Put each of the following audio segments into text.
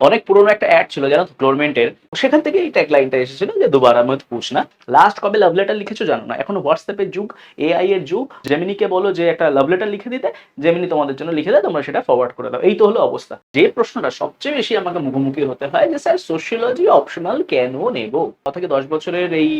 অনেক পুরোনো একটা অ্যাড ছিল জানো তো, ক্লোরমেন্টের। সেখান থেকে এই ট্যাগলাইনটা এসেছিল যে দুবারা মত পুছনা। লাস্ট কবে লাভ লেটার লিখেছো জানো না, এখন হোয়াটসঅ্যাপের যুগ, এআই এর যুগ। জেমিনিকে বলো যে একটা লাভ লেটার লিখে দিতে, জেমিনি তোমাদের জন্য লিখে দেয়, তোমরা সেটা ফরওয়ার্ড করে দাও। এই তো হলো অবস্থা। যে প্রশ্নটা সবচেয়ে বেশি আমাকে মুখোমুখি হতে হয় যে স্যার সোশিওলজি অপশনাল কেন নেব, 9 থেকে 10 বছরের এই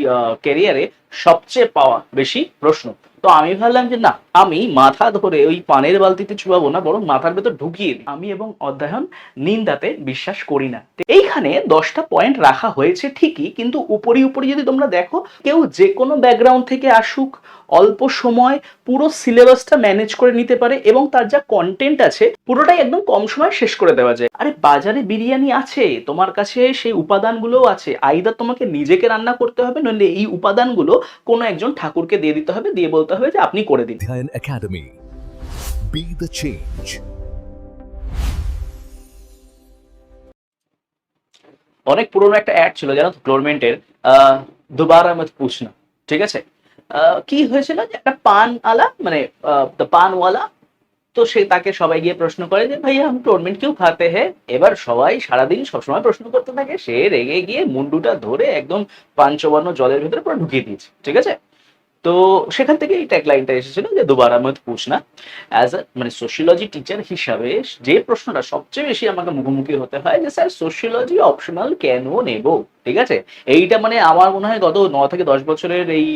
ক্যারিয়ারে সবচেয়ে পাওয়া বেশি প্রশ্ন। তো আমি ভাবলাম যে না, আমি মাথা ধরে ওই পানের বালতিতে চুবাবো না, বরং মাথার ভেতর ঢুকিয়ে দিই। আমি এবং অধ্যয়ন নিন্দাতে বিশ্বাস করি না। এইখানে 10টা পয়েন্ট রাখা হয়েছে ঠিকই, কিন্তু উপরি উপরি যদি তোমরা দেখো, কেউ যে কোনো ব্যাকগ্রাউন্ড থেকে আসুক, অল্প সময় পুরো সিলেবাসটা ম্যানেজ করে নিতে পারে এবং তার যা কন্টেন্ট আছে পুরোটাই একদম কম সময় শেষ করে দেওয়া যায়। আরে বাজারে বিরিয়ানি আছে, তোমার কাছে সেই উপাদানগুলোও আছে, আইদার তোমাকে নিজেকে রান্না করতে হবে, নইলে এই উপাদানগুলো কোনো একজন ঠাকুরকে দিয়ে দিতে হবে, দিয়ে বলতে হবে যে আপনি করে দিন। Dhyan Academy. Be the change. অনেক পুরোনো একটা অ্যাড ছিল জানো তো, ক্লোরমেন্টের, দুবারা মত পুছনা। ঠিক আছে, কি হয়েছিল যে একটা পান আলা, মানে পানওয়ালা, তো সে তাকে সবাই গিয়ে প্রশ্ন করে যে ভাইয়া हम ক্লোরমেন্ট क्यों खाते हैं। এবার সবাই সারাদিন সবসময় প্রশ্ন করতে থাকে, সে রেগে গিয়ে মুন্ডুটা ধরে একদম পান চবানো জলের ভিতরে পুরো ঢুকিয়ে দিয়েছে। ঠিক আছে, তো সেখান থেকে এই ট্যাগলাইনটা এসেছিল যে দুবারা মত পুছনা। অ্যাজ আ মানে সোশিওলজি টিচার হিসাবে যে প্রশ্নটা সবচেয়ে বেশি আমাকে মুখোমুখি হতে হয় যে স্যার সোশিওলজি অপশনাল কেন নেব। ঠিক আছে, এইটা মানে আমার মনে হয় গত 9 থেকে 10 বছরের এই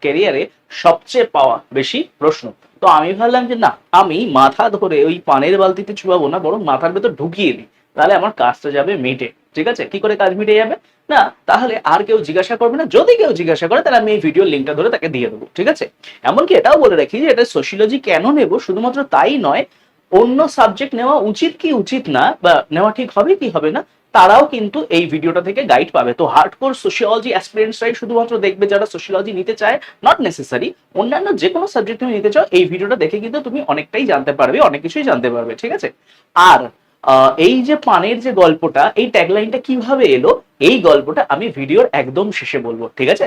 ক্যারিয়ারে সবচেয়ে পাওয়া বেশি প্রশ্ন। তো আমি ভাবলাম যে না, আমি মাথা ধরে ওই পানের বালতিতে চুবাবো না, বরং মাথার ভেতর ঢুকিয়ে দিই, তাহলে আমার কাজটা যাবে মিটে। ঠিক আছে, কি করে কাজ মিটে যাবে? না, তাহলে আর কেউ জিজ্ঞাসা করবে না, যদি কেউ জিজ্ঞাসা করে তাহলে আমি এই ভিডিও লিঙ্কটা ধরে তাকে দিয়ে দেবো। ঠিক আছে, এমনকি এটাও বলে রাখি যে এটা সোশিওলজি কেন নেব, শুধুমাত্র তাই নয়, অন্য সাবজেক্ট নেওয়া উচিত কি উচিত না, বা নেওয়া ঠিক হবে কি হবে না, তারাও কিন্তু এই ভিডিওটা থেকে গাইড পাবে। তো হার্ডকোর সোশিওলজি অ্যাসপিরেন্টসরাই শুধুমাত্র দেখবে যারা সোশিওলজি নিতে চায়, নট নেসেসারি। অন্যান্য যে কোনো সাবজেক্ট তুমি নিতে চাও, এই ভিডিওটা দেখে কিন্তু তুমি অনেকটাই জানতে পারবে, অনেক কিছুই জানতে পারবে। ঠিক আছে, আর এই যে পানের যে গল্পটা, এই ট্যাগলাইনটা কিভাবে এলো, এই গল্পটা আমি ভিডিওর একদম শেষে বলবো। ঠিক আছে,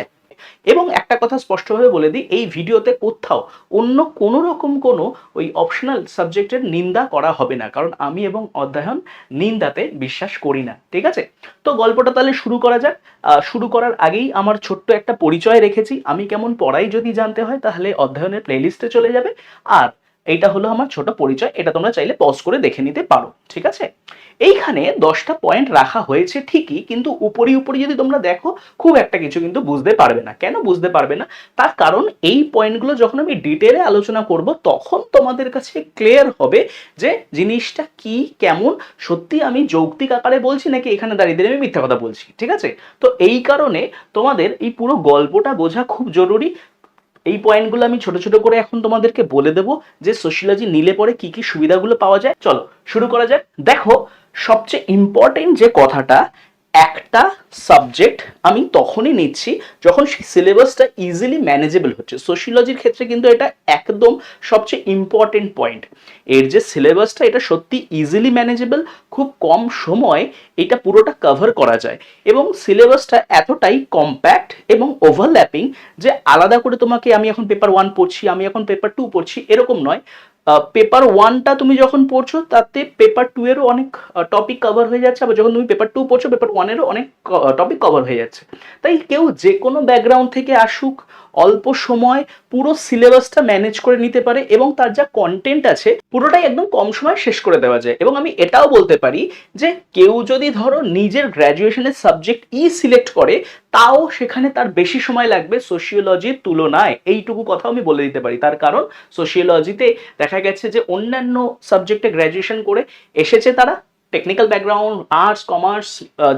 এবং একটা কথা স্পষ্টভাবে বলে দিই, এই ভিডিওতে কোথাও অন্য কোনো রকম কোনো ওই অপশনাল সাবজেক্টের নিন্দা করা হবে না, কারণ আমি এবং অধ্যয়ন নিন্দাতে বিশ্বাস করি না। ঠিক আছে, তো গল্পটা তাহলে শুরু করা যাক। শুরু করার আগেই আমার ছোট্ট একটা পরিচয় রেখেছি, আমি কেমন পড়াই যদি জানতে হয় তাহলে অধ্যয়নের প্লেলিস্টে চলে যাবে। আর এইটা হলো আমার ছোট পরিচয়, এটা তোমরা চাইলে পজ করে দেখে নিতে পারো। ঠিক আছে, এইখানে 10টা পয়েন্ট রাখা হয়েছে ঠিকই, কিন্তু উপরি উপরি যদি তোমরা দেখো, খুব একটা কিছু কিন্তু বুঝতে পারবে না। কেন বুঝতে পারবে না? তার কারণ এই পয়েন্টগুলো যখন আমি ডিটেলে আলোচনা করব, তখন তোমাদের কাছে ক্লিয়ার হবে যে জিনিসটা কি, কেমন, সত্যি আমি যৌক্তিক আকারে বলছি নাকি এখানে দাঁড়িয়ে দাঁড়িয়ে আমি মিথ্যা কথা বলছি। ঠিক আছে, তো এই কারণে তোমাদের এই পুরো গল্পটা বোঝা খুব জরুরি। এই পয়েন্টগুলো আমি ছোট ছোট করে এখন তোমাদেরকে বলে দেবো যে সোশিওলজি নিলে পরে কি কি সুবিধাগুলো পাওয়া যায়। চলো শুরু করা যাক। দেখো, সবচেয়ে ইম্পর্টেন্ট যে কথাটা, একটা সাবজেক্ট আমি তখনই নিচ্ছি যখন সেই সিলেবাসটা ইজিলি ম্যানেজেবল হচ্ছে। সোশিওলজির ক্ষেত্রে কিন্তু এটা একদম সবচেয়ে ইম্পর্টেন্ট পয়েন্ট। এর যে সিলেবাসটা, এটা সত্যি ইজিলি ম্যানেজেবল, খুব কম সময় এটা পুরোটা কভার করা যায়, এবং সিলেবাসটা এতটাই কম্প্যাক্ট এবং ওভারল্যাপিং যে আলাদা করে তোমাকে আমি এখন পেপার 1 পড়ছি, আমি এখন পেপার 2 পড়ছি, এরকম নয়। পেপার 1টা তুমি যখন পড়ছো, তাতে পেপার 2 এরও অনেক টপিক কভার হয়ে যাচ্ছে, আবার যখন তুমি পেপার 2 পড়ছো, পেপার 1 এরও অনেক টপিক কভার হয়ে যাচ্ছে। তাই কেউ যে কোনো ব্যাকগ্রাউন্ড থেকে আসুক, অল্প সময় পুরো সিলেবাসটা ম্যানেজ করে নিতে পারে এবং তার যা কন্টেন্ট আছে পুরোটাই একদম কম সময় শেষ করে দেওয়া যায়। এবং আমি এটাও বলতে পারি যে কেউ যদি ধরো নিজের গ্র্যাজুয়েশনের সাবজেক্ট সিলেক্ট করে, তাও সেখানে তার বেশি সময় লাগবে সোশিওলজির তুলনায়, এইটুকু কথা আমি বলে দিতে পারি। তার কারণ সোশিওলজিতে দেখা গেছে যে অন্যান্য সাবজেক্টে গ্র্যাজুয়েশন করে এসেছে তারা, টেকনিক্যাল ব্যাকগ্রাউন্ড, আর্টস, কমার্স,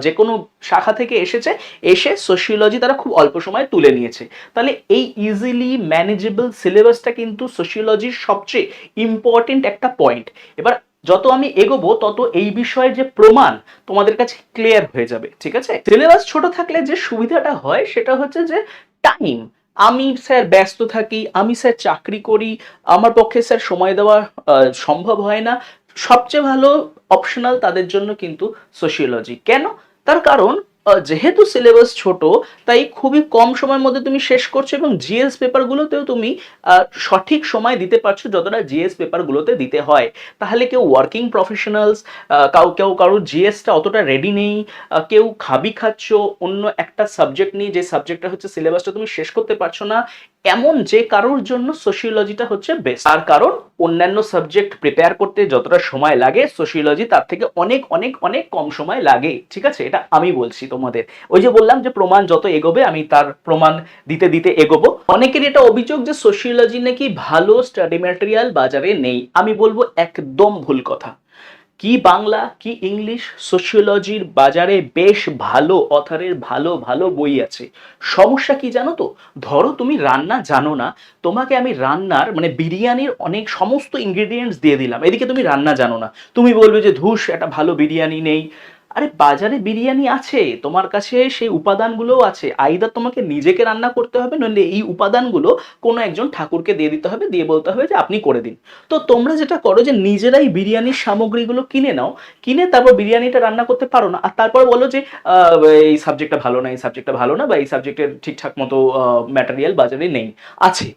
যে কোনো শাখা থেকে এসেছে, এসে সোশিওলজি তারা খুব অল্প সময়ে তুলে নিয়েছে। তাহলে এই ইজিলি ম্যানেজেবল সিলেবাসটা কিন্তু সোশিওলজির সবচেয়ে ইম্পর্টেন্ট একটা পয়েন্ট। এবার যত আমি এগোবো, তত এই বিষয়ে যে প্রমাণ তোমাদের কাছে ক্লিয়ার হয়ে যাবে। ঠিক আছে, সিলেবাস ছোট থাকলে যে সুবিধাটা হয় সেটা হচ্ছে যে টাইম। আমি স্যার ব্যস্ত থাকি, আমি স্যার চাকরি করি, আমার পক্ষে স্যার সময় দেওয়া সম্ভব হয় না। সবচেয়ে ভালো অপশনাল তাদের জন্য কিন্তু সোশিওলজি। কেন? তার কারণ যেহেতু সিলেবাস ছোট, তাই খুবই কম সময়ের মধ্যে তুমি শেষ করছো এবং জিএস পেপারগুলোতেও তুমি সঠিক সময় দিতে পারছো যতটা জিএস পেপারগুলোতে দিতে হয়। তাহলে কেউ ওয়ার্কিং প্রফেশনালস, কেউ কারোর জিএসটা অতটা রেডি নেই, কেউ খাবি খাচ্ছ অন্য একটা সাবজেক্ট নিয়ে, যে সাবজেক্টটা হচ্ছে সিলেবাসটা তুমি শেষ করতে পারছো না, এমন যে কারোর জন্য সোশিওলজিটা হচ্ছে বেস্ট। তার কারণ অন্যান্য সাবজেক্ট প্রিপেয়ার করতে যতটা সময় লাগে, সোশিওলজি তার থেকে অনেক অনেক অনেক কম সময় লাগে। ঠিক আছে, এটা আমি বলছি তোমাদের। ওই যে বললাম যে প্রমাণ যত এগোবে আমি তার প্রমাণ দিতে দিতে এগোবো। অনেকের এটা অভিযোগ যে সোশিওলজি নাকি ভালো স্টাডি ম্যাটেরিয়াল বাজারে নেই। আমি বলবো একদম ভুল কথা। কি বাংলা কি ইংলিশ, সোশিওলজির বাজারে বেশ ভালো অথারের ভালো ভালো বই আছে। সমস্যা কি জানো তো? ধরো তুমি রান্না জানো না, তোমাকে আমি রান্নার মানে বিরিয়ানির অনেক সমস্ত ইনগ্রেডিয়েন্টস দিয়ে দিলাম, এদিকে তুমি রান্না জানো না, তুমি বলবে যে ধুস একটা ভালো বিরিয়ানি নেই। আরে বাজারে বিরিয়ানি আছে, তোমার কাছে সেই উপাদানগুলোও আছে, আইদার তোমাকে নিজেকে রান্না করতে হবে, নইলে এই উপাদানগুলো কোনো একজন ঠাকুরকে দিয়ে দিতে হবে, দিয়ে বলতে হবে যে আপনি করে দিন। তো তোমরা যেটা করো যে নিজেরাই বিরিয়ানির সামগ্রীগুলো কিনে নাও, কিনে তারপর বিরিয়ানিটা রান্না করতে পারো না, আর তারপর বলো যে এই সাবজেক্টটা ভালো না, এই সাবজেক্টটা ভালো না, বা এই সাবজেক্টের ঠিকঠাক মতো ম্যাটেরিয়াল বাজারে নেই। আছে,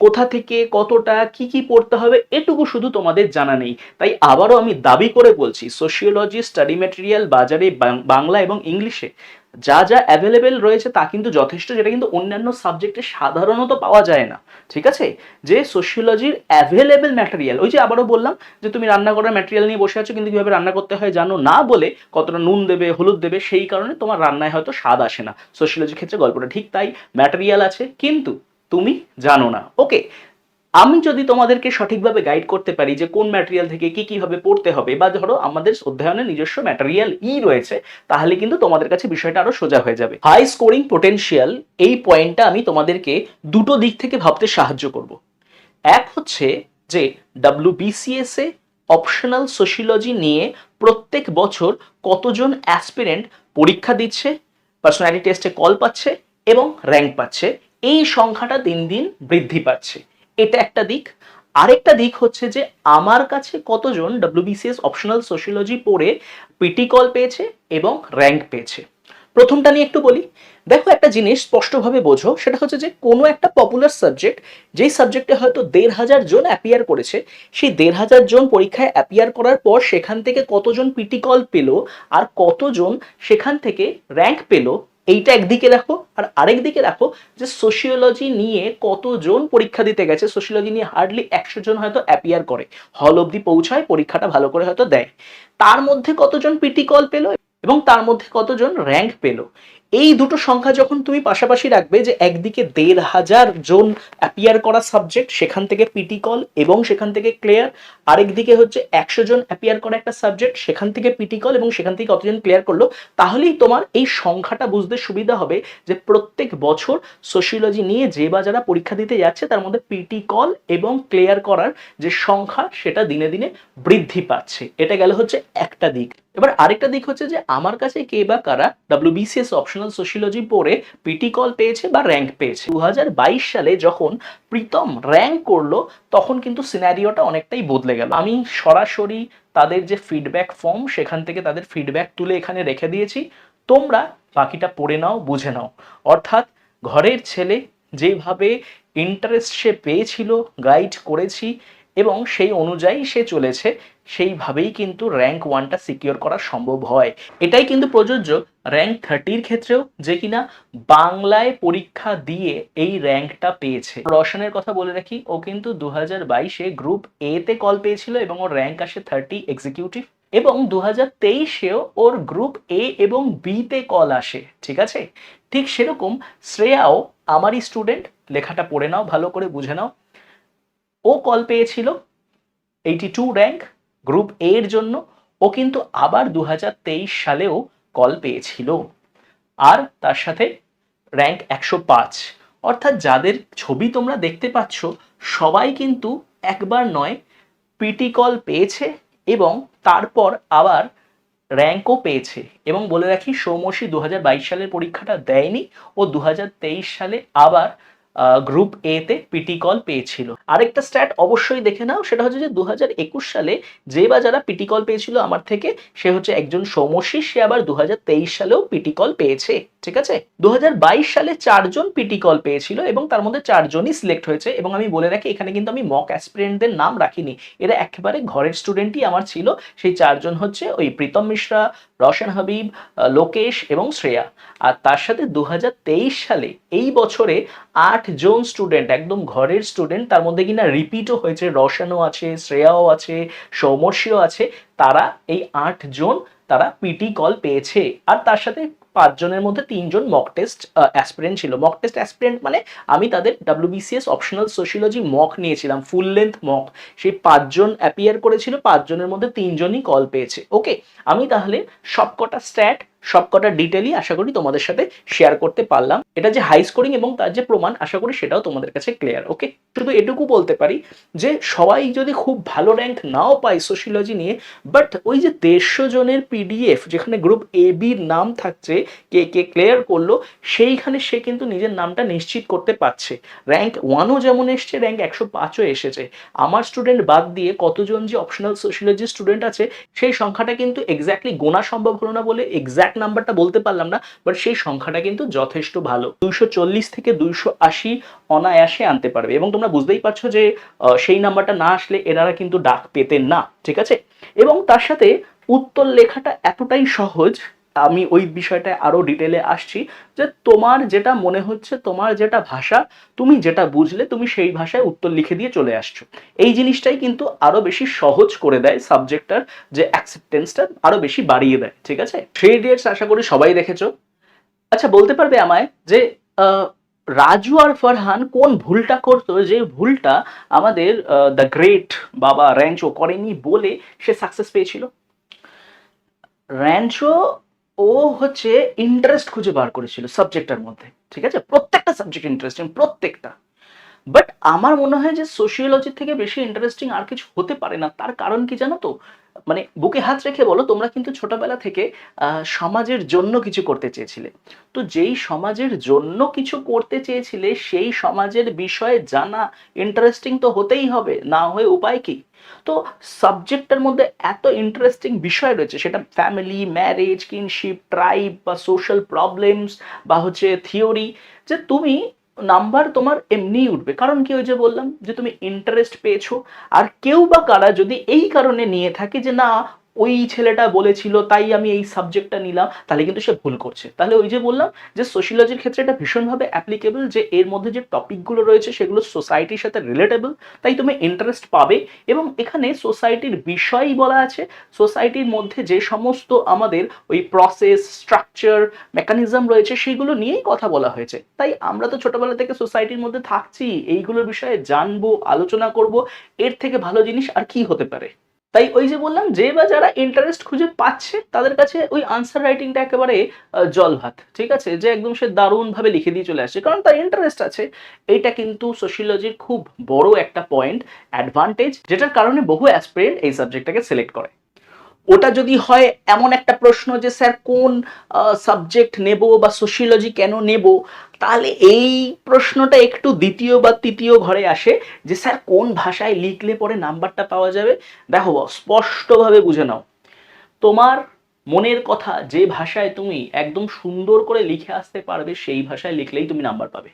কোথা থেকে কতটা কি কি পড়তে হবে এটুকু শুধু তোমাদের জানা নেই। তাই আবারও আমি দাবি করে বলছি, সোশিওলজি স্টাডি ম্যাটেরিয়াল বাজারে বাংলা এবং ইংলিশে যা যা অ্যাভেলেবেল রয়েছে তা কিন্তু যথেষ্ট, যেটা কিন্তু অন্যান্য সাবজেক্টে সাধারণত পাওয়া যায় না। ঠিক আছে, যে সোশিওলজির অ্যাভেলেবেল ম্যাটেরিয়াল, ওই যে আবারও বললাম যে তুমি রান্না করার ম্যাটেরিয়াল নিয়ে বসে আছো কিন্তু কিভাবে রান্না করতে হয় জানো না বলে কতটা নুন দেবে হলুদ দেবে সেই কারণে তোমার রান্নায় হয়তো স্বাদ আসে না। সোশিওলজির ক্ষেত্রে গল্পটা ঠিক তাই, ম্যাটেরিয়াল আছে কিন্তু তুমি জানো না। ওকে, আমি যদি তোমাদেরকে সঠিকভাবে গাইড করতে পারি যে কোন ম্যাটেরিয়াল থেকে কি কিভাবে পড়তে হবে, বা ধরো আমাদের অধ্যয়নের নিজস্ব ম্যাটেরিয়াল রয়েছে, তাহলে কিন্তু তোমাদের কাছে বিষয়টা আরো সোজা হয়ে যাবে। হাই স্কোরিং পোটেনশিয়াল, এই পয়েন্টটা আমি তোমাদেরকে দুটো দিক থেকে ভাবতে সাহায্য করব। এক হচ্ছে যে WBCS এ অপশনাল সোশিওলজি নিয়ে প্রত্যেক বছর কতজন অ্যাসপিরেন্ট পরীক্ষা দিচ্ছে, পার্সোনালিটি টেস্টে কল পাচ্ছে এবং র্যাঙ্ক পাচ্ছে, এই সংখ্যাটা দিন দিন বৃদ্ধি পাচ্ছে। এটা একটা দিক। আরেকটা দিক হচ্ছে যে আমার কাছে কতজন WBCS অপশনাল সোশিওলজি পড়ে পিটি কল পেয়েছে এবং র্যাঙ্ক পেয়েছে। প্রথমটা নিয়ে একটু বলি। দেখো, একটা জিনিস স্পষ্টভাবে বোঝো, সেটা হচ্ছে যে কোনো একটা পপুলার সাবজেক্ট, যেই সাবজেক্টে হয়তো 1,500 জন অ্যাপিয়ার করেছে, সেই 1,500 জন পরীক্ষায় অ্যাপিয়ার করার পর সেখান থেকে কতজন পিটি কল পেলো আর কতজন সেখান থেকে র্যাঙ্ক পেলো, এইটা একদিকে রাখো। আর আরেক দিকে রাখো যে সোশিওলজি নিয়ে কতজন পরীক্ষা দিতে গেছে, সোশিওলজি নিয়ে হার্ডলি 100 জন হয়তো অ্যাপিয়ার করে, হল অবধি পৌঁছায়, পরীক্ষাটা ভালো করে হয়তো দেয়, তার মধ্যে কতজন পিটি কল পেলো এবং তার মধ্যে কতজন র্যাঙ্ক পেলো। এই দুটো সংখ্যা যখন তুমি পাশাপাশি রাখবে, যে একদিকে 1,500 জন অ্যাপিয়ার করা সাবজেক্ট, সেখান থেকে পিটি কল এবং সেখান থেকে ক্লিয়ার, আরেকদিকে হচ্ছে 100 জন অ্যাপিয়ার করা একটা সাবজেক্ট, সেখান থেকে পিটি কল এবং সেখান থেকে কতজন ক্লিয়ার করলো, তাহলেই তোমার এই সংখ্যাটা বুঝতে সুবিধা হবে যে প্রত্যেক বছর সোশিওলজি নিয়ে যে বা যারা পরীক্ষা দিতে যাচ্ছে তার মধ্যে পিটি কল এবং ক্লিয়ার করার যে সংখ্যা সেটা দিনে দিনে বৃদ্ধি পাচ্ছে। এটা গেল হচ্ছে একটা দিক। এবার আরেকটা দিক হচ্ছে যে আমার কাছে কে বা কারা WBCS অপশনাল সোশিওলজি পড়ে পিটি কল পেয়েছে বা র্যাঙ্ক পেয়েছে। 2022 সালে যখন প্রীতম র্যাঙ্ক করলো তখন কিন্তু সিনারিওটা অনেকটাই বদলে গেল। আমি সরাসরি তাদের যে ফিডব্যাক ফর্ম, সেখান থেকে তাদের ফিডব্যাক তুলে এখানে রেখে দিয়েছি, তোমরা বাকিটা পড়ে নাও, বুঝে নাও। অর্থাৎ ঘরের ছেলে যেভাবে ইন্টারেস্ট সে পেয়েছিল, গাইড করেছি এবং সেই অনুযায়ী সে চলেছে, সেইভাবেই কিন্তু র্যাঙ্ক 1টা সিকিউর করা সম্ভব হয়। এটাই কিন্তু প্রযোজ্য র্যাঙ্ক 30-র ক্ষেত্রেও, যে কিনা বাংলায় পরীক্ষা দিয়ে এই র্যাঙ্কটা পেয়েছে। রশনের কথা বলে রাখি, ও কিন্তু 2022-এ গ্রুপ এ তে কল পেয়েছিল এবং ওর র্যাঙ্ক আসে 30 এক্সিকিউটিভ, এবং 2023-এও ওর গ্রুপ এ এবং বি তে কল আসে। ঠিক আছে, ঠিক সেরকম শ্রেয়াও আমারই স্টুডেন্ট, লেখাটা পড়ে নাও, ভালো করে বুঝে নাও। ও কল পেয়েছিল 82 র্যাঙ্ক গ্রুপ এ এর জন্য, ও কিন্তু আবার 2023 সালেও কল পেয়েছিল, আর তার সাথে র্যাঙ্ক 105। অর্থাৎ যাদের ছবি তোমরা দেখতে পাচ্ছ সবাই কিন্তু একবার নয় পিটি কল পেয়েছে এবং তারপর আবার র্যাঙ্কও পেয়েছে। এবং বলে রাখি, সৌমসী 2022 সালের পরীক্ষাটা দেয়নি, ও 2023 সালে আবার গ্রুপ এ তে পিটি কল পেয়েছিল। আরেকটা স্ট্যাট অবশ্যই দেখে নাও, সেটা হচ্ছে যে 2021 সালে যে বা যারা পিটি কল পেয়েছিল আমার থেকে, সে হচ্ছে একজন সৌমশী, সে আবার 2023 সালেও পিটি কল পেয়েছে। ঠিক আছে, 2022 সালে 4 জন পিটি কল পেয়েছিল এবং তার মধ্যে 4 জনই সিলেক্ট হয়েছে। এবং আমি বলে রাখি, এখানে কিন্তু আমি মক অ্যাসপিরেন্টদের নাম রাখিনি, এরা একেবারে ঘরের স্টুডেন্টই আমার ছিল। সেই 4 জন হচ্ছে ওই প্রীতম মিশ্রা, রওশন হাবিব, লোকেশ এবং শ্রেয়া। আর তার সাথে 2023 সালে এই বছরে 8 জন স্টুডেন্ট, একদম ঘরের স্টুডেন্ট, তার মধ্যে কিনা রিপিটও হয়েছে, রওশনও আছে, শ্রেয়াও আছে, সৌমর্ষীও আছে, তারা এই 8 জন তারা পিটি কল পেয়েছে। আর তার সাথে 5 জনের মধ্যে 3 জন মক টেস্ট অ্যাসপিরেন্ট ছিল। মক টেস্ট অ্যাসপিরেন্ট মানে আমি তাদের WBCS অপশনাল সোশিওলজি মক নিয়েছিলাম, ফুল লেন্থ মক। সেই 5 জন অ্যাপিয়ার করেছিল, 5 জনের মধ্যে 3 জনই কল পেয়েছে। ওকে, আমি তাহলে সবকটা স্ট্যাট, সবকটা ডিটেলই আশা করি তোমাদের সাথে শেয়ার করতে পারলাম। এটা যে হাই স্কোরিং এবং তার যে প্রমাণ, আশা করি সেটাও তোমাদের কাছে ক্লিয়ার। ওকে, শুধু এটুকু বলতে পারি যে সবাই যদি খুব ভালো র্যাঙ্ক নাও পায় সোশিওলজি নিয়ে, বাট ওই যে 150 জনের PDF যেখানে গ্রুপ এ বির নাম থাকছে, কে কে ক্লিয়ার করলো, সেইখানে সে কিন্তু নিজের নামটা নিশ্চিত করতে পারছে। র্যাঙ্ক 1ও যেমন এসছে, র্যাঙ্ক 105ও এসেছে। আমার স্টুডেন্ট বাদ দিয়ে কতজন যে অপশনাল সোশিওলজি স্টুডেন্ট আছে, সেই সংখ্যাটা কিন্তু এক্স্যাক্টলি গোনা সম্ভব হলো না বলে এক্স্যাক্ট নাম্বারটা বলতে পারলাম না, বাট সেই সংখ্যাটা কিন্তু যথেষ্ট ভালো। 240 থেকে 280 অনায়াসে আনতে পারবে। এবং তোমরা বুঝতেই পারছো যে সেই নাম্বারটা না আসলে এনারা কিন্তু ডাক পেতেন না। ঠিক আছে, এবং তার সাথে উত্তর লেখাটা এতটাই সহজ, আমি ওই বিষয়টা আরো ডিটেলে আসছি, যে তোমার যেটা মনে হচ্ছে, তোমার যেটা ভাষা, তুমি যেটা বুঝলে, তুমি সেই ভাষায় উত্তর লিখে দিয়ে চলে আসছো। এই জিনিসটাই কিন্তু আরো বেশি সহজ করে দেয় সাবজেক্টটার যে অ্যাকসেপ্টেন্সটা আরো বেশি বাড়িয়ে দেয়। ঠিক আছে, থ্রি ইডিয়টস আশা করি সবাই দেখেছো। আচ্ছা, বলতে পারবে আমায় যে রাজু আর ফারহান কোন ভুলটা করতো, যে ভুলটা আমাদের দ্য গ্রেট বাবা র্যাঞ্চো করেনি বলে সে সাকসেস পেয়েছিল? র্যাঞ্চো ও হচ্ছে ইন্টারেস্ট খুঁজে বার করেছিল সাবজেক্টের মধ্যে। ঠিক আছে, প্রত্যেকটা সাবজেক্ট ইন্টারেস্টিং, প্রত্যেকটা। বাট আমার মনে হয় যে সোশিওলজি থেকে বেশি ইন্টারেস্টিং আর কিছু হতে পারে না। তার কারণ কি জানো তো? মানে বুকে হাত রেখে বলো, তোমরা কিন্তু ছোটবেলা থেকে সমাজের জন্য কিছু করতে চেয়েছিলে। তো যেই সমাজের জন্য কিছু করতে চেয়েছিলে, সেই সমাজের বিষয়ে জানা ইন্টারেস্টিং তো হতেই হবে, না হয়ে উপায় কি? তো সাবজেক্টের মধ্যে এত ইন্টারেস্টিং বিষয় রয়েছে, সেটা ফ্যামিলি, ম্যারেজ, কিনশিপ, ট্রাইব বা সোশ্যাল প্রবলেমস বা হচ্ছে থিওরি, যে তুমি নাম্বার তোমার এমনিই উঠবে। কারণ কি, ওই যে বললাম যে তুমি ইন্টারেস্ট পেয়েছো। আর কেউ বা কারা যদি এই কারণে নিয়ে থাকে যে না, ওই ছেলেটা বলেছিল তাই আমি এই সাবজেক্টটা নিলাম, তাহলে কিন্তু সে ভুল করছে। তাহলে ওই যে বললাম যে সোশিওলজির ক্ষেত্রে এটা ভীষণভাবে অ্যাপ্লিকেবল, যে এর মধ্যে যে টপিকগুলো রয়েছে সেগুলো সোসাইটির সাথে রিলেটেবল, তাই তুমি ইন্টারেস্ট পাবে। এবং এখানে সোসাইটির বিষয়ই বলা আছে, সোসাইটির মধ্যে যে সমস্ত আমাদের ওই প্রসেস, স্ট্রাকচার, মেকানিজম রয়েছে, সেগুলো নিয়েই কথা বলা হয়েছে। তাই আমরা তো ছোটবেলা থেকে সোসাইটির মধ্যে থাকছি, এইগুলোর বিষয়ে জানবো, আলোচনা করব, এর থেকে ভালো জিনিস আর কি হতে পারে? তাই ওই যে বললাম, যে বা যারা ইন্টারেস্ট খুঁজে পাচ্ছে তাদের কাছে ওই আনসার রাইটিংটা একেবারে জল ভাত। ঠিক আছে, যে একদম সে দারুণভাবে লিখে দিয়ে চলে আসছে, কারণ তার ইন্টারেস্ট আছে। এইটা কিন্তু সোশিওলজির খুব বড় একটা পয়েন্ট, অ্যাডভান্টেজ, যেটার কারণে বহু অ্যাসপিরেন্ট এই সাবজেক্টটাকে সিলেক্ট করে। ওটা যদি হয় এমন একটা প্রশ্ন যে স্যার কোন সাবজেক্ট নেব বা সোশিওলজি কেন নেব, তাহলে এই প্রশ্নটা একটু দ্বিতীয় বা তৃতীয় ঘরে আসে, যে স্যার কোন ভাষায় লিখলে পরে নাম্বারটা পাওয়া যাবে। দেখো, স্পষ্টভাবে বুঝে নাও, তোমার মনের কথা যে ভাষায় তুমি একদম সুন্দর করে লিখে আসতে পারবে, সেই ভাষায় লিখলেই তুমি নাম্বার পাবে।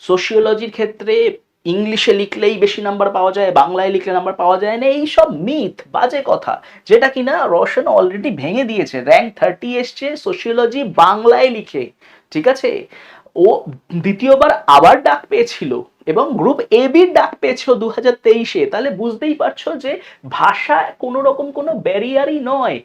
সোশিওলজির ক্ষেত্রে ইংলিশে লিখলেই বেশি নাম্বার পাওয়া যায়, বাংলায় লিখলে নাম্বার পাওয়া যায় না, এই সব মিথ, বাজে কথা, যেটা কিনা রওশন অলরেডি ভেঙে দিয়েছে। র্যাঙ্ক 30 এসছে সোশিওলজি বাংলায় লিখে। ঠিক আছে, ও দ্বিতীয়বার আবার ডাক পেয়েছিল এবং গ্রুপ এ বির ডাক পেয়েছিল 2023-এ। তাহলে বুঝতেই পারছো যে ভাষা কোনো রকম কোনো ব্যারিয়ারই নয়,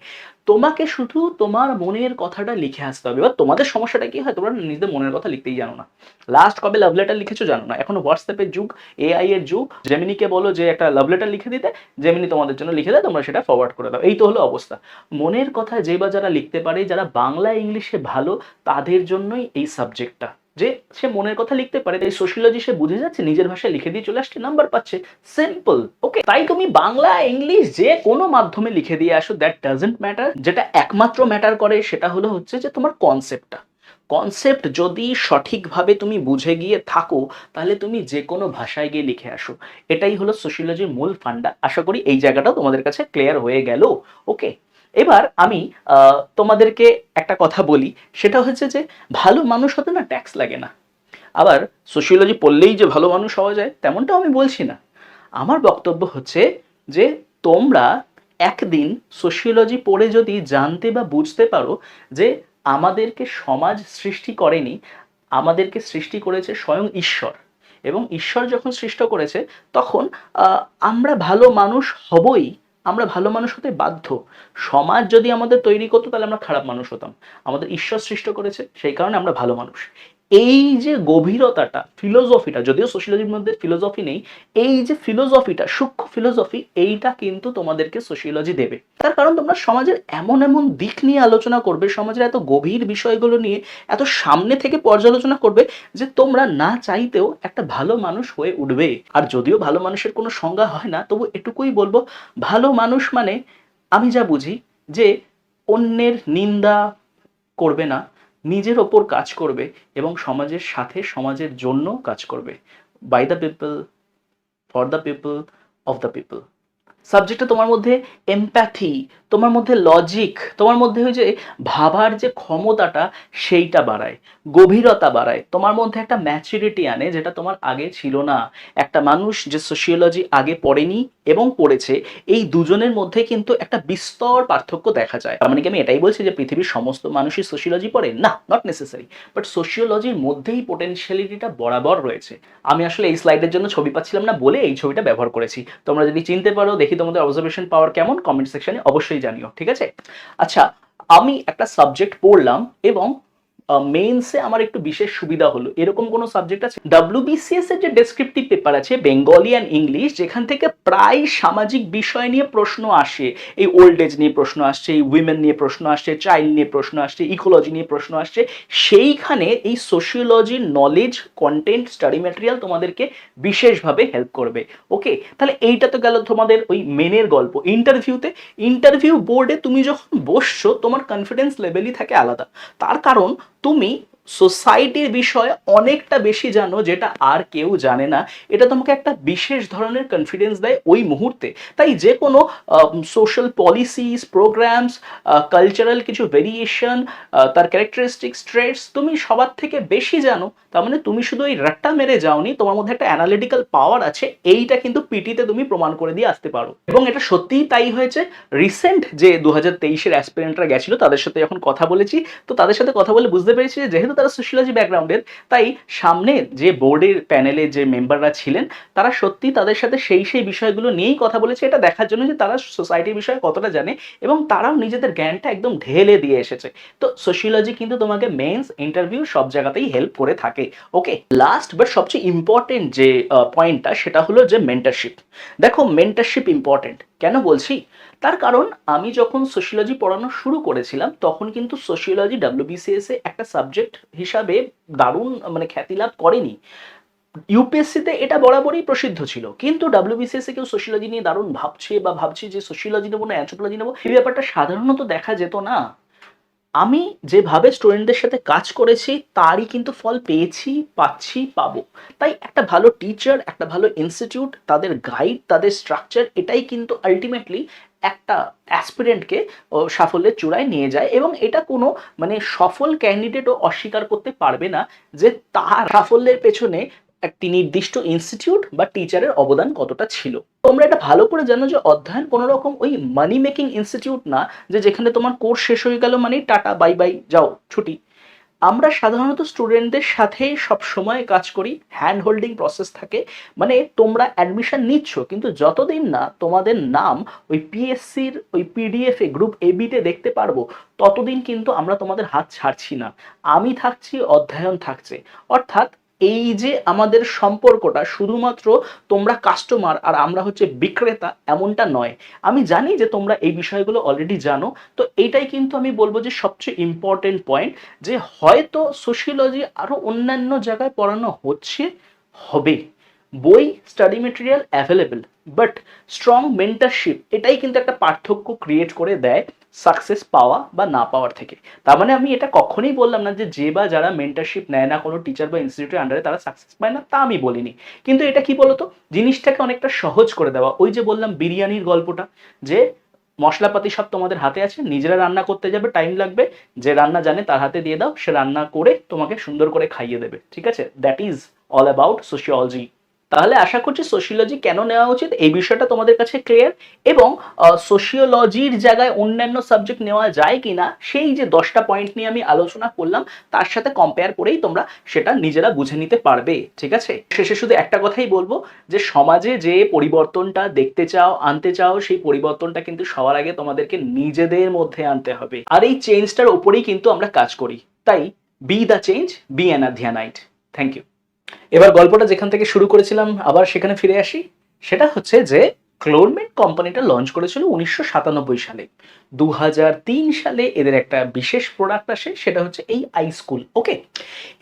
তোমাকে শুধু তোমার মনের কথাটা লিখে আসতে হবে। এবার তোমাদের সমস্যাটা কি হয়, তোমরা নিজেদের মনের কথা লিখতেই জানো না। লাস্ট কবে লাভ লেটার লিখেছো জানো না, এখন হোয়াটসঅ্যাপের যুগ, AI এর যুগ। জেমিনিকে বলো যে একটা লাভ লেটার লিখে দিতে, জেমিনি তোমাদের জন্য লিখে দেয়, তোমরা সেটা ফরওয়ার্ড করে দাও। এই তো হলো অবস্থা। মনের কথা যে বা যারা লিখতে পারে, যারা বাংলা ইংলিশে ভালো, তাদের জন্যই এই সাবজেক্টটা, যে সে মনের কথা লিখতে পারে। তাই সোশিওলজি সে বুঝে যাচ্ছে, নিজের ভাষায় লিখে দিয়ে চলে আসছে, নাম্বার পাচ্ছে, সিম্পল। ওকে, তাই তুমি বাংলা ইংলিশ যে কোনো মাধ্যমে লিখে দিয়ে আসো, দ্যাট ডাজন্ট ম্যাটার। যেটা একমাত্র ম্যাটার করে সেটা হলো হচ্ছে যে তোমার কনসেপ্টটা। কনসেপ্ট যদি সঠিকভাবে তুমি বুঝে গিয়ে থাকো তাহলে তুমি যে কোনো ভাষায় গিয়ে লিখে আসো। এটাই হলো সোশিওলজির মূল ফান্ডা। আশা করি এই জায়গাটাও তোমাদের কাছে ক্লিয়ার হয়ে গেল। ওকে, এবার আমি তোমাদেরকে একটা কথা বলি, সেটা হচ্ছে যে ভালো মানুষ হতে না ট্যাক্স লাগে না। আবার সোশিওলজি পড়লেই যে ভালো মানুষ হওয়া যায় তেমনটাও আমি বলছি না। আমার বক্তব্য হচ্ছে যে তোমরা একদিন সোশিওলজি পড়ে যদি জানতে বা বুঝতে পারো যে আমাদেরকে সমাজ সৃষ্টি করেনি, আমাদেরকে সৃষ্টি করেছে স্বয়ং ঈশ্বর, এবং ঈশ্বর যখন সৃষ্টি করেছে তখন আমরা ভালো মানুষ হবই, আমরা ভালো মানুষ হতে বাধ্য। সমাজ যদি আমাদের তৈরি করতো তাহলে আমরা খারাপ মানুষ হতাম। আমাদের ঈশ্বর সৃষ্টি করেছে সেই কারণে আমরা ভালো মানুষ। এই যে গভীরতাটা, ফিলোসফিটা, যদিও সোশিওলজির মধ্যে ফিলোসফি নেই, এই যে ফিলোসফিটা, সূক্ষ্ম ফিলোসফি, এইটা কিন্তু তোমাদেরকে সোশিওলজি দেবে। তার কারণ তোমরা সমাজের এমন এমন দিক নিয়ে আলোচনা করবে, সমাজের এত গভীর বিষয়গুলো নিয়ে এত সামনে থেকে পর্যালোচনা করবে যে তোমরা না চাইতেও একটা ভালো মানুষ হয়ে উঠবে। আর যদিও ভালো মানুষের কোনো সংজ্ঞা হয় না, তবু এটুকুই বলবো, ভালো মানুষ মানে আমি যা বুঝি যে অন্যের নিন্দা করবে না, নিজের ওপর কাজ করবে এবং সমাজের সাথে সমাজের জন্য কাজ করবে। By the people, for the people, of the people. সাবজেক্টটা তোমার মধ্যে এমপ্যাথি, তোমার মধ্যে লজিক, তোমার মধ্যে ওই যে ভাবার যে ক্ষমতাটা সেইটা বাড়ায়, গভীরতা বাড়ায়, তোমার মধ্যে একটা ম্যাচুরিটি আনে যেটা তোমার আগে ছিল না। একটা মানুষ যে সোশিওলজি আগে পড়েনি এবং পড়েছে, এই দুজনের মধ্যে কিন্তু একটা বিস্তর পার্থক্য দেখা যায়। তার মানে কি আমি এটাই বলছি যে পৃথিবীর সমস্ত মানুষই সোশিওলজি পড়ে? না, নট নেসেসারি, বাট সোশিওলজির মধ্যেই পোটেনশিয়ালিটিটা বরাবর রয়েছে। আমি আসলে এই স্লাইডের জন্য ছবি পাচ্ছিলাম না বলে এই ছবিটা ব্যবহার করেছি। তোমরা যদি চিনতে পারো, দেখি তোমাদের অবজারভেশন পাওয়ার কেমন, কমেন্ট সেকশনে অবশ্যই জানিও, ঠিক আছে? আচ্ছা, আমি একটা সাবজেক্ট পড়লাম এবং মেইনসে আমার একটু বিশেষ সুবিধা হলো, এরকম কোনো সাবজেক্ট আছে? WBCS এর যে ডেসক্রিপটিভ পেপার আছে বেঙ্গলি অ্যান্ড ইংলিশ, যেখান থেকে প্রায় সামাজিক বিষয় নিয়ে প্রশ্ন আসে, এই ওল্ড এজ নিয়ে প্রশ্ন আসছে, এই উইমেন নিয়ে প্রশ্ন আসছে, চাইল্ড নিয়ে প্রশ্ন আসছে, ইকোলজি নিয়ে প্রশ্ন আসছে, সেইখানে এই সোশিওলজির নলেজ, কন্টেন্ট, স্টাডি ম্যাটেরিয়াল তোমাদেরকে বিশেষভাবে হেল্প করবে। ওকে, তাহলে এইটা তো গেল তোমাদের ওই মেনের গল্প। ইন্টারভিউতে, ইন্টারভিউ বোর্ডে তুমি যখন বসছো তোমার কনফিডেন্স লেভেলই থাকে আলাদা। তার কারণ তুমি সোসাইটির বিষয়ে অনেকটা বেশি জানো যেটা আর কেউ জানে না। এটা তোমাকে একটা বিশেষ ধরনের কনফিডেন্স দেয় ওই মুহূর্তে। তাই যে কোনো সোশ্যাল পলিসিস, প্রোগ্রামস, কালচারাল কিছু ভেরিয়েশন, তার ক্যারেক্টারিস্টিক্স, ট্রেটস তুমি সবার থেকে বেশি জানো। তার মানে তুমি শুধু ওই রাট্টা মেরে যাওনি, তোমার মধ্যে একটা অ্যানালিটিক্যাল পাওয়ার আছে। এইটা কিন্তু পিটিতে তুমি প্রমাণ করে দিয়ে আসতে পারো, এবং এটা সত্যিই তাই হয়েছে। রিসেন্ট যে 2023-এর অ্যাসপিরেন্টরা গেছিল তাদের সাথে যখন কথা বলেছি, তো তাদের সাথে কথা বলে বুঝতে পেরেছি যে যেহেতু তারা সোশিওলজি ব্যাকগ্রাউন্ডের, তাই সামনে যে বোর্ডের প্যানেলে যে মেম্বাররা ছিলেন তারা সত্যি তাদের সাথে সেই বিষয়গুলো নিয়েই কথা বলেছে, এটা দেখার জন্য যে তারা সোসাইটির বিষয়ে কতটা জানে এবং তারাও নিজেদের জ্ঞানটা একদম ঢেলে দিয়ে এসেছে। তো সোশিওলজি কিন্তু তোমাকে মেন্স, ইন্টারভিউ সব জায়গাতেই হেল্প করে থাকে। ওকে, লাস্ট বাট সবচেয়ে ইম্পর্টেন্ট যে পয়েন্টটা, সেটা হলো যে মেন্টরশিপ। দেখো, মেন্টরশিপ ইম্পর্টেন্ট কেন বলছি, তার কারণ আমি যখন সোশিওলজি পড়ানো শুরু করেছিলাম তখন কিন্তু সোশিওলজি WBCS এ একটা সাবজেক্ট হিসাবে দারুণ মানে খ্যাতি লাভ করেনি। ইউপিএসসিতে এটা বরাবরই প্রসিদ্ধ ছিল, কিন্তু WBCS এ কেউ সোশিওলজি নিয়ে দারুণ ভাবছে বা ভাবছি যে সোশিওলজি নেবো না অ্যানথ্রোপোলজি নেবো, এই ব্যাপারটা সাধারণত দেখা যেত না। আমি যেভাবে স্টুডেন্টদের সাথে কাজ করেছি তারই কিন্তু ফল পেয়েছি, পাচ্ছি, পাবো। তাই একটা ভালো টিচার, একটা ভালো ইনস্টিটিউট, তাদের গাইড, তাদের স্ট্রাকচার, এটাই কিন্তু আলটিমেটলি একটা অ্যাসপিরেন্টকে সাফল্যের চূড়ায় নিয়ে যায়। এবং এটা কোনো মানে সফল ক্যান্ডিডেটও অস্বীকার করতে পারবে না যে তার সাফল্যের পেছনে একটি নির্দিষ্ট ইনস্টিটিউট বা টিচারের অবদান কতটা ছিল। তোমরা এটা ভালো করে জানো যে অধ্যয়ন কোনো রকম ওই মানি মেকিং ইনস্টিটিউট না, যে যেখানে তোমার কোর্স শেষ হয়ে গেল মানে টাটা বাই বাই যাও ছুটি। আমরা সাধারণত স্টুডেন্টদের সাথেই সব সময় কাজ করি, হ্যান্ড হোল্ডিং প্রসেস থাকে। মানে তোমরা অ্যাডমিশন নিচ্ছ, কিন্তু যতদিন না তোমাদের নাম ওই পিএসসির ওই পিডিএফ এ গ্রুপ এবিতে দেখতে পারবো ততদিন কিন্তু আমরা তোমাদের হাত ছাড়ছি না। আমি থাকছি, অধ্যয়ন থাকছে। অর্থাৎ এই যে আমাদের সম্পর্কটা শুধুমাত্র তোমরা কাস্টমার আর আমরা হচ্ছে বিক্রেতা এমনটা নয়। আমি জানি যে তোমরা এই বিষয়গুলো অলরেডি জানো। তো এইটাই কিন্তু আমি বলবো যে সবচেয়ে ইম্পর্টেন্ট পয়েন্ট, যে হয়তো সোশিওলজি আরো অন্যান্য জায়গায় পড়ানো হচ্ছে, হবে, বই, study material available, but strong mentorship এটাই কিন্তু একটা পার্থক্য ক্রিয়েট করে দেয় সাকসেস পাওয়া বা না পাওয়ার থেকে। তার মানে আমি এটা কখনোই বললাম না যে বা যারা মেন্টরশিপ নেয় না কোনো টিচার বা ইনস্টিটিউটের আন্ডারে তারা সাকসেস পায় না, তা আমি বলিনি। কিন্তু এটা কি বলতো, জিনিসটাকে অনেকটা সহজ করে দেওয়া। ওই যে বললাম বিরিয়ানির গল্পটা, যে মশলাপাতি সব তোমাদের হাতে আছে, নিজেরা রান্না করতে যাবে, টাইম লাগবে, যে রান্না জানে তার হাতে দিয়ে দাও, সে রান্না করে তোমাকে সুন্দর করে খাইয়ে দেবে। ঠিক আছে, that is all about sociology. তাহলে আশা করছি সোশিওলজি কেন নেওয়া উচিত এই বিষয়টা তোমাদের কাছে ক্লিয়ার, এবং সোশিওলজির জায়গায় অন্যান্য সাবজেক্ট নেওয়া যায় কিনা সেই যে 10টা পয়েন্ট নিয়ে আমি আলোচনা করলাম তার সাথে কম্পেয়ার করেই তোমরা সেটা নিজেরা বুঝে নিতে পারবে। ঠিক আছে, শেষে শুধু একটা কথাই বলবো, যে সমাজে যে পরিবর্তনটা দেখতে চাও, আনতে চাও, সেই পরিবর্তনটা কিন্তু সবার আগে তোমাদেরকে নিজেদের মধ্যে আনতে হবে, আর এই চেঞ্জটার উপরেই কিন্তু আমরা কাজ করি। তাই be the change, be an আধ্যানাইট। Thank you. এবার গল্পটা যেখান থেকে শুরু করেছিলাম আবার সেখানে ফিরে আসি। সেটা হচ্ছে যে ক্লোরমেট কোম্পানিটা লঞ্চ করেছিল 1997 সালে। 2003 সালে এদের একটা বিশেষ প্রোডাক্ট আসে, সেটা হচ্ছে এই আইস্কুল। ওকে,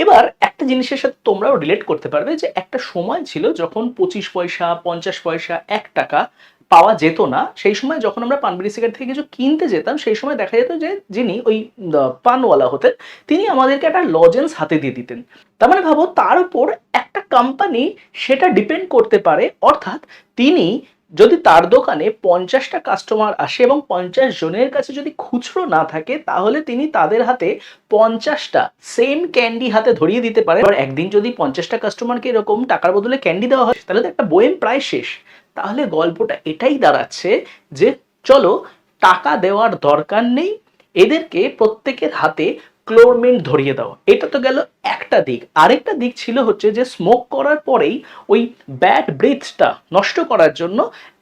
এবার একটা জিনিসের সাথে তোমরাও রিলেট করতে পারবে, যে একটা সময় ছিল যখন 25 পয়সা, 50 পয়সা, 1 টাকা পাওয়া যেত না। সেই সময় যখন আমরা পান বিড়ি সিগারেট থেকে কিছু কিনতে যেতাম, সেই সময় দেখা যেত যে যিনি ওই পানওয়ালা হতেন, তিনি আমাদেরকে একটা লজেন্স হাতে দিয়ে দিতেন। তার মানে ভাবো, তার উপর একটা কোম্পানি সেটা ডিপেন্ড করতে পারে। অর্থাৎ তিনি যদি তার দোকানে 50টা কাস্টমার আসে এবং 50 জনের কাছে যদি খুচরো না থাকে, তাহলে তিনি তাদের হাতে 50টা সেম ক্যান্ডি হাতে ধরিয়ে দিতে পারে। আর একদিন যদি 50টা কাস্টমারকে এরকম টাকার বদলে ক্যান্ডি দেওয়া হয়, তাহলে তো একটা বয়েম প্রায় শেষ। তাহলে গল্পটা এটাই দাঁড়াচ্ছে যে চলো, টাকা দেওয়ার দরকার নেই, এদেরকে প্রত্যেকের হাতে ক্লোরমেন্ট ধরিয়ে দাও। এটা তো গেল একটা দিক। আরেকটা দিক ছিল হচ্ছে যে স্মোক করার পরেই ওই ব্যাড ব্রেথটা নষ্ট করার জন্য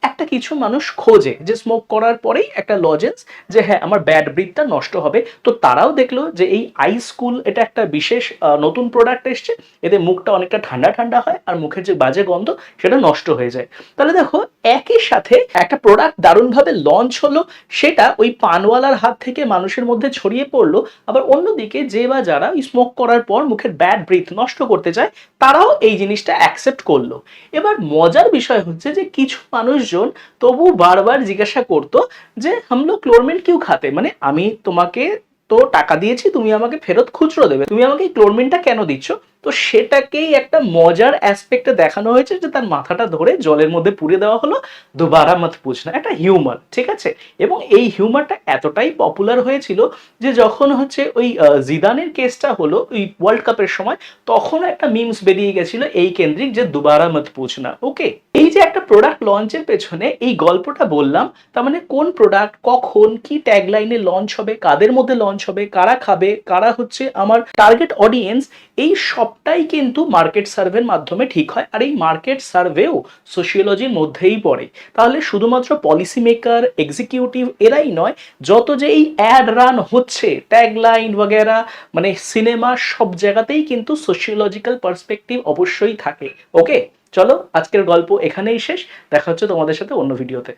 একটা কিছু মানুষ খোঁজে, যে স্মোক করার পরেই একটা লজেন্স, যে হ্যাঁ আমার ব্যাড ব্রেথটা নষ্ট হবে। তো তারাও দেখলো যে এই আইস্কুল এটা একটা বিশেষ নতুন প্রোডাক্ট এসছে, এতে মুখটা অনেকটা ঠান্ডা ঠান্ডা হয় আর মুখের যে বাজে গন্ধ সেটা নষ্ট হয়ে যায়। তাহলে দেখো, একই সাথে একটা প্রোডাক্ট দারুণভাবে লঞ্চ হলো, সেটা ওই পানওয়ালার হাত থেকে মানুষের মধ্যে ছড়িয়ে পড়লো। আবার অন্যদিকে যে বা যারা স্মোক করার পর মুখের ব্যাড ব্রিথ নষ্ট করতে চায়, তারাও এই জিনিসটা অ্যাকসেপ্ট করলো। এবার মজার বিষয় হচ্ছে যে কিছু মানুষজন তবু বারবার জিজ্ঞাসা করতো যে হাম লোগ ক্লোরমেন্ট কিউ খাতে, মানে আমি তোমাকে তো টাকা দিয়েছি, তুমি আমাকে ফেরত খুচরো দেবে, তুমি আমাকে ক্লোরমেন্টটা কেন দিচ্ছ? তো সেটাকেই একটা মজার অ্যাসপেক্টে দেখানো হয়েছে, যে তার মাথাটা ধরে জলের মধ্যে পুড়ে দেওয়া হলো, দুবারা মত পুছনা, একটা হিউমার। ঠিক আছে, এবং এই হিউমারটা এতটাই পপুলার হয়েছিল যে যখন হচ্ছে ওই জিদানের কেসটা হলো ওই ওয়ার্ল্ড কাপের সময়, তখন একটা মিমস বেরিয়ে গেছিল এই কেন্দ্রিক, যে দুবারা মত পুছনা। ওকে, এই যে একটা প্রোডাক্ট লঞ্চের পেছনে এই গল্পটা বললাম, তার মানে কোন প্রোডাক্ট কখন কি ট্যাগলাইনে লঞ্চ হবে, কাদের মধ্যে লঞ্চ হবে, কারা খাবে, কারা হচ্ছে আমার টার্গেট অডিয়েন্স, এই সবটাই কিন্তু মার্কেট সার্ভের মাধ্যমে ঠিক হয়। আর এই মার্কেট সার্ভেও সোশিওলজির মধ্যেই পড়ে। তাহলে শুধুমাত্র পলিসি মেকার, এক্সিকিউটিভ এরাই নয়, যত যে এই অ্যাড রান হচ্ছে, ট্যাগলাইন বগেরা, মানে সিনেমা, সব জায়গাতেই কিন্তু সোশিওলজিক্যাল পার্সপেক্টিভ অবশ্যই থাকে। ওকে, চলো আজকের গল্প এখানেই শেষ। দেখা হচ্ছে তোমাদের সাথে অন্য ভিডিওতে।